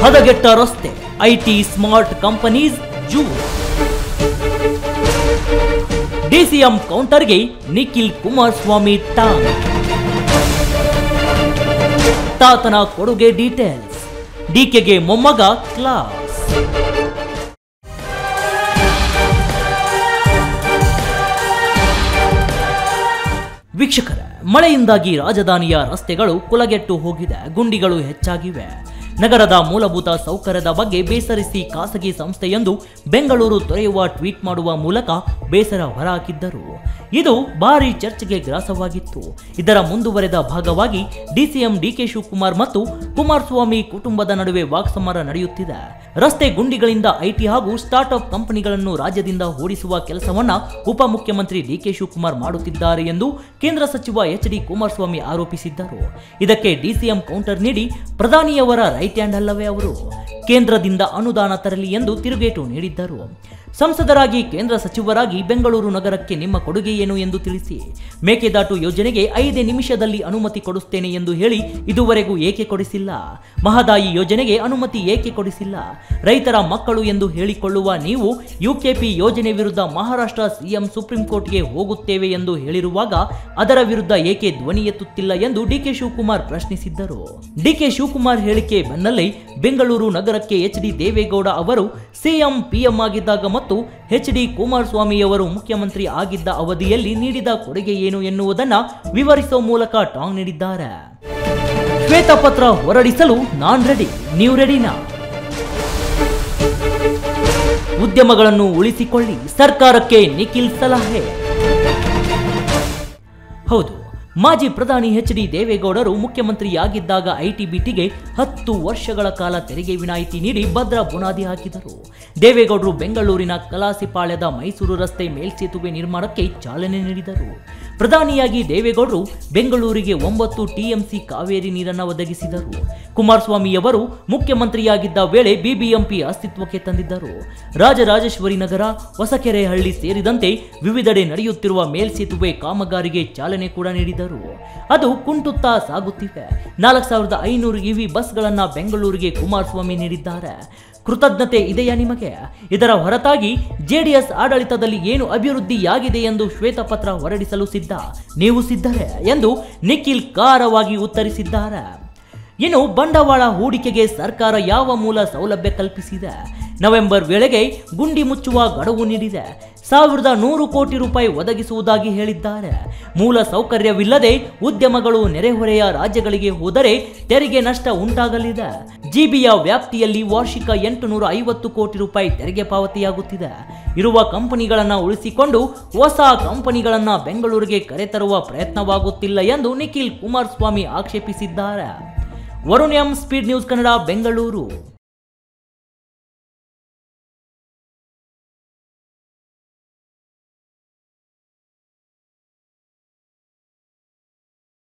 ಹದಗೆಟ್ಟ ರಸ್ತೆ, IT smart companies ಜೂಸ್. DCM ಕೌಂಟರ್ಗೆ ನಿಖಿಲ್ ಕುಮಾರಸ್ವಾಮಿ ಟಾಂಗ್. ತಾತನ ಕೊಡುಗೆ ಡೀಟೇಲ್ಸ್, ಡಿಕೆಗೆ ಮೊಮ್ಮಗ ಕ್ಲಾಸ್. ವೀಕ್ಷಕರೇ, ಮಳೆಯಿಂದಾಗಿ ರಾಜಧಾನಿಯ ರಸ್ತೆಗಳು ಕುಲಗೆಟ್ಟು ಹೋಗಿದೆ, ಗುಂಡಿಗಳು ಹೆಚ್ಚಾಗಿವೆ. ನಗರದ ಮೂಲಭೂತ ಸೌಕರ್ಯದ ಬಗ್ಗೆ ಬೇಸರಿಸಿ ಖಾಸಗಿ ಸಂಸ್ಥೆಯೊಂದು ಬೆಂಗಳೂರು ತೊರೆಯುವ ಟ್ವೀಟ್ ಮಾಡುವ ಮೂಲಕ ಬೇಸರ ಹೊರಹಾಕಿದ್ದರು. ಇದು ಭಾರೀ ಚರ್ಚೆಗೆ ಗ್ರಾಸವಾಗಿತ್ತು. ಇದರ ಮುಂದುವರೆದ ಭಾಗವಾಗಿ ಡಿಸಿಎಂ ಡಿಕೆ ಶಿವಕುಮಾರ್ ಮತ್ತು ಕುಮಾರಸ್ವಾಮಿ ಕುಟುಂಬದ ನಡುವೆ ವಾಕ್ಸಮರ ನಡೆಯುತ್ತಿದೆ. ರಸ್ತೆ ಗುಂಡಿಗಳಿಂದ ಐಟಿ ಹಾಗೂ ಸ್ಟಾರ್ಟ್ಅಪ್ ಕಂಪನಿಗಳನ್ನು ರಾಜ್ಯದಿಂದ ಓಡಿಸುವ ಕೆಲಸವನ್ನ ಉಪಮುಖ್ಯಮಂತ್ರಿ ಡಿಕೆ ಶಿವಕುಮಾರ್ ಮಾಡುತ್ತಿದ್ದಾರೆ ಎಂದು ಕೇಂದ್ರ ಸಚಿವ ಎಚ್.ಡಿ. ಕುಮಾರಸ್ವಾಮಿ ಆರೋಪಿಸಿದ್ದರು. ಇದಕ್ಕೆ ಡಿಸಿಎಂ ಕೌಂಟರ್ ನೀಡಿ ಪ್ರಧಾನಿಯವರ ರೈಟ್ ಹ್ಯಾಂಡ್ ಅಲ್ಲವೇ ಅವರು, ಕೇಂದ್ರದಿಂದ ಅನುದಾನ ತರಲಿ ಎಂದು ತಿರುಗೇಟು ನೀಡಿದ್ದರು. ಸಂಸದರಾಗಿ, ಕೇಂದ್ರ ಸಚಿವರಾಗಿ ಬೆಂಗಳೂರು ನಗರಕ್ಕೆ ನಿಮ್ಮ ಕೊಡುಗೆ ಏನು ಎಂದು ತಿಳಿಸಿ. ಮೇಕೆದಾಟು ಯೋಜನೆಗೆ 5 ನಿಮಿಷದಲ್ಲಿ ಅನುಮತಿ ಕೊಡಿಸುತ್ತೇನೆ ಎಂದು ಹೇಳಿ ಇದುವರೆಗೂ ಏಕೆ ಕೊಡಿಸಿಲ್ಲ? ಮಹದಾಯಿ ಯೋಜನೆಗೆ ಅನುಮತಿ ಏಕೆ ಕೊಡಿಸಿಲ್ಲ? ರೈತರ ಮಕ್ಕಳು ಎಂದು ಹೇಳಿಕೊಳ್ಳುವ ನೀವು ಯುಕೆಪಿ ಯೋಜನೆ ವಿರುದ್ಧ ಮಹಾರಾಷ್ಟ್ರ ಸಿಎಂ ಸುಪ್ರೀಂ ಕೋರ್ಟ್ಗೆ ಹೋಗುತ್ತೇವೆ ಎಂದು ಹೇಳಿರುವಾಗ ಅದರ ವಿರುದ್ಧ ಏಕೆ ಧ್ವನಿ ಎತ್ತುತ್ತಿಲ್ಲ ಎಂದು ಡಿಕೆ ಶಿವಕುಮಾರ್ ಪ್ರಶ್ನಿಸಿದ್ದರು. ಡಿಕೆ ಶಿವಕುಮಾರ್ ಹೇಳಿಕೆ ಬೆನ್ನಲ್ಲೇ ಬೆಂಗಳೂರು ನಗರಕ್ಕೆ ಎಚ್.ಡಿ. ದೇವೇಗೌಡ ಅವರು ಸಿಎಂ ಪಿಎಂ ಆಗಿದ್ದಾಗ ಮತ್ತು ಎಚ್.ಡಿ. ಕುಮಾರಸ್ವಾಮಿಯವರು ಮುಖ್ಯಮಂತ್ರಿ ಆಗಿದ್ದ ಅವಧಿಯಲ್ಲಿ ನೀಡಿದ ಕೊಡುಗೆ ಏನು ಎನ್ನುವುದನ್ನು ವಿವರಿಸುವ ಮೂಲಕ ಟಾಂಗ್ ನೀಡಿದ್ದಾರೆ. ಶ್ವೇತಪತ್ರ ಹೊರಡಿಸಲು ನಾನ್ ರೆಡಿ, ನೀವು ರೆಡಿನಾ? ಉದ್ಯಮಗಳನ್ನು ಉಳಿಸಿಕೊಳ್ಳಿ, ಸರ್ಕಾರಕ್ಕೆ ನಿಖಿಲ್ ಸಲಹೆ. ಹೌದು, ಮಾಜಿ ಪ್ರಧಾನಿ ಎಚ್.ಡಿ. ದೇವೇಗೌಡರು ಮುಖ್ಯಮಂತ್ರಿಯಾಗಿದ್ದಾಗ ಐಟಿ-ಬಿಟಿಗೆ 10 ವರ್ಷಗಳ ಕಾಲ ತೆರಿಗೆ ವಿನಾಯಿತಿ ನೀಡಿ ಭದ್ರ ಬುನಾದಿ ಹಾಕಿದರು. ದೇವೇಗೌಡರು ಬೆಂಗಳೂರಿನ ಕಲಾಸಿಪಾಳ್ಯದ ಮೈಸೂರು ರಸ್ತೆ ಮೇಲ್ಸೇತುವೆ ನಿರ್ಮಾಣಕ್ಕೆ ಚಾಲನೆ ನೀಡಿದರು. ಪ್ರಧಾನಿಯಾಗಿ ದೇವೇಗೌಡರು ಬೆಂಗಳೂರಿಗೆ 9 ಟಿಎಂಸಿ ಕಾವೇರಿ ನೀರನ್ನು ಒದಗಿಸಿದರು. ಕುಮಾರಸ್ವಾಮಿಯವರು ಮುಖ್ಯಮಂತ್ರಿಯಾಗಿದ್ದ ವೇಳೆ ಬಿಬಿಎಂಪಿ ಅಸ್ತಿತ್ವಕ್ಕೆ ತಂದಿದ್ದರು. ರಾಜರಾಜೇಶ್ವರಿ ನಗರ, ಹೊಸಕೆರೆಹಳ್ಳಿ ಸೇರಿದಂತೆ ವಿವಿಧೆಡೆ ನಡೆಯುತ್ತಿರುವ ಮೇಲ್ಸೇತುವೆ ಕಾಮಗಾರಿಗೆ ಚಾಲನೆ ಕೂಡ ನೀಡಿದರು. ಅದು ಕುಂಟುತ್ತಾ ಸಾಗುತ್ತಿವೆ. 4500 ಇವಿ ಬಸ್ಗಳನ್ನ ಬೆಂಗಳೂರಿಗೆ ಕುಮಾರಸ್ವಾಮಿ ನೀಡಿದ್ದಾರೆ. ಕೃತಜ್ಞತೆ ಇದೆಯಾ ನಿಮಗೆ? ಇದರ ಹೊರತಾಗಿ ಜೆಡಿಎಸ್ ಆಡಳಿತದಲ್ಲಿ ಏನು ಅಭಿವೃದ್ಧಿಯಾಗಿದೆ ಎಂದು ಶ್ವೇತಪತ್ರ ಹೊರಡಿಸಲು ಸಿದ್ಧ, ನೀವು ಸಿದ್ಧರೇ ಎಂದು ನಿಖಿಲ್ ಖಾರವಾಗಿ ಉತ್ತರಿಸಿದ್ದಾರೆ. ಇನ್ನು ಬಂಡವಾಳ ಹೂಡಿಕೆಗೆ ಸರ್ಕಾರ ಯಾವ ಮೂಲ ಸೌಲಭ್ಯ ಕಲ್ಪಿಸಿದೆ? ನವೆಂಬರ್ ವೇಳೆಗೆ ಗುಂಡಿ ಮುಚ್ಚುವ ಗಡುವು ನೀಡಿದೆ. 1100 ಕೋಟಿ ರೂಪಾಯಿ ಒದಗಿಸುವುದಾಗಿ ಹೇಳಿದ್ದಾರೆ. ಮೂಲ ಸೌಕರ್ಯವಿಲ್ಲದೆ ಉದ್ಯಮಗಳು ನೆರೆಹೊರೆಯ ರಾಜ್ಯಗಳಿಗೆ ಹೋದರೆ ತೆರಿಗೆ ನಷ್ಟ ಉಂಟಾಗಲಿದೆ. ಜಿಬಿಯ ವ್ಯಾಪ್ತಿಯಲ್ಲಿ ವಾರ್ಷಿಕ 850 ಕೋಟಿ ರೂಪಾಯಿ ತೆರಿಗೆ ಪಾವತಿಯಾಗುತ್ತಿದೆ. ಇರುವ ಕಂಪನಿಗಳನ್ನು ಉಳಿಸಿಕೊಂಡು ಹೊಸ ಕಂಪನಿಗಳನ್ನು ಬೆಂಗಳೂರಿಗೆ ಕರೆತರುವ ಪ್ರಯತ್ನವಾಗುತ್ತಿಲ್ಲ ಎಂದು ನಿಖಿಲ್ ಕುಮಾರಸ್ವಾಮಿ ಆಕ್ಷೇಪಿಸಿದ್ದಾರೆ. Varun M, speed news Kannada, Bengaluru.